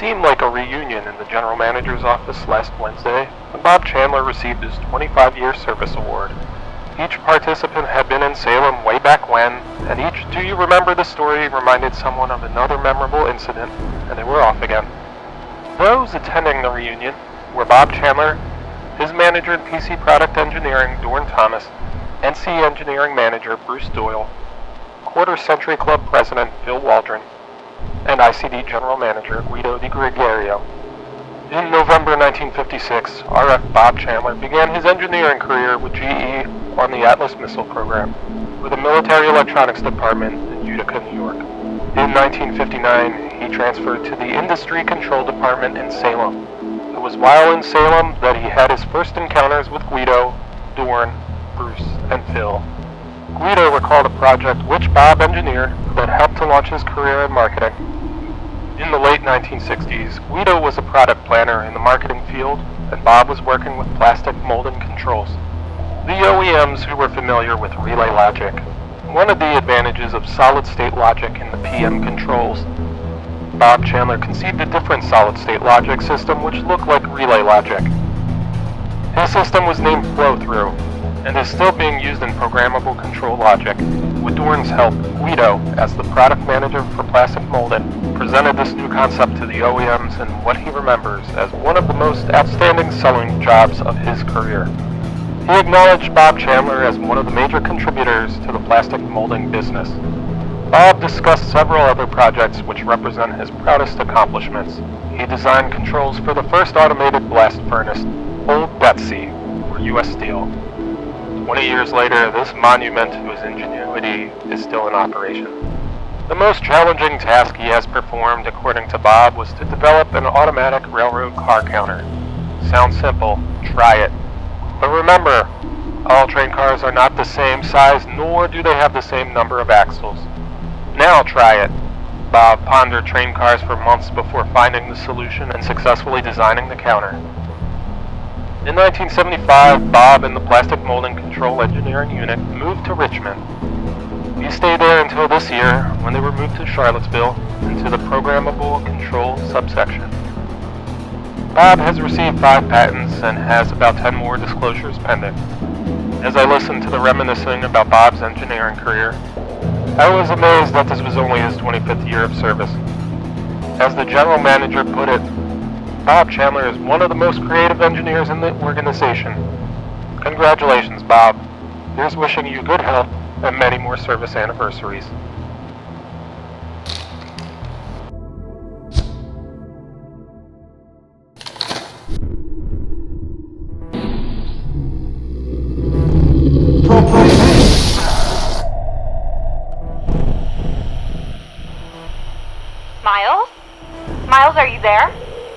seemed like a reunion in the general manager's office last Wednesday when Bob Chandler received his 25-year service award. Each participant had been in Salem way back when, and each "Do you remember the story?" reminded someone of another memorable incident, and they were off again. Those attending the reunion were Bob Chandler, his manager in PC Product Engineering, Dorn Thomas, NC Engineering Manager, Bruce Doyle, Quarter Century Club President, Phil Waldron, and ICD General Manager, Guido Di Gregorio. In November 1956, RF Bob Chandler began his engineering career with GE on the Atlas missile program with the Military Electronics Department in Utica, New York. In 1959, he transferred to the Industry Control Department in Salem. It was while in Salem that he had his first encounters with Guido, Dorn, Bruce, and Phil. Guido recalled a project which Bob engineered that helped to launch his career in marketing. In the late 1960s, Guido was a product planner in the marketing field, and Bob was working with plastic molding controls. The OEMs who were familiar with relay logic wanted the advantages of solid-state logic in the PM controls. Bob Chandler conceived a different solid-state logic system which looked like relay logic. His system was named Flow-Through, and is still being used in programmable control logic. With Dorn's help, Guido, as the product manager for plastic molding, presented this new concept to the OEMs in what he remembers as one of the most outstanding selling jobs of his career. He acknowledged Bob Chandler as one of the major contributors to the plastic molding business. Bob discussed several other projects which represent his proudest accomplishments. He designed controls for the first automated blast furnace, Old Betsy, for U.S. Steel. 20 years later, this monument to his ingenuity is still in operation. The most challenging task he has performed, according to Bob, was to develop an automatic railroad car counter. Sounds simple, try it. But remember, all train cars are not the same size, nor do they have the same number of axles. Now try it. Bob pondered train cars for months before finding the solution and successfully designing the counter. In 1975, Bob and the Plastic Molding Control Engineering Unit moved to Richmond. He stayed there until this year, when they were moved to Charlottesville into the Programmable Control subsection. Bob has received 5 patents and has about 10 more disclosures pending. As I listened to the reminiscing about Bob's engineering career, I was amazed that this was only his 25th year of service. As the general manager put it, Bob Chandler is one of the most creative engineers in the organization. Congratulations, Bob. Here's wishing you good health and many more service anniversaries. Miles? Miles, are you there?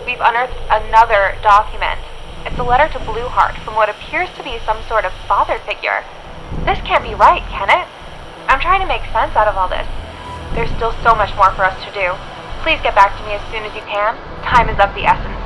We've unearthed another document. It's a letter to Blueheart from what appears to be some sort of father figure. This can't be right, can it? I'm trying to make sense out of all this. There's still so much more for us to do. Please get back to me as soon as you can. Time is of the essence.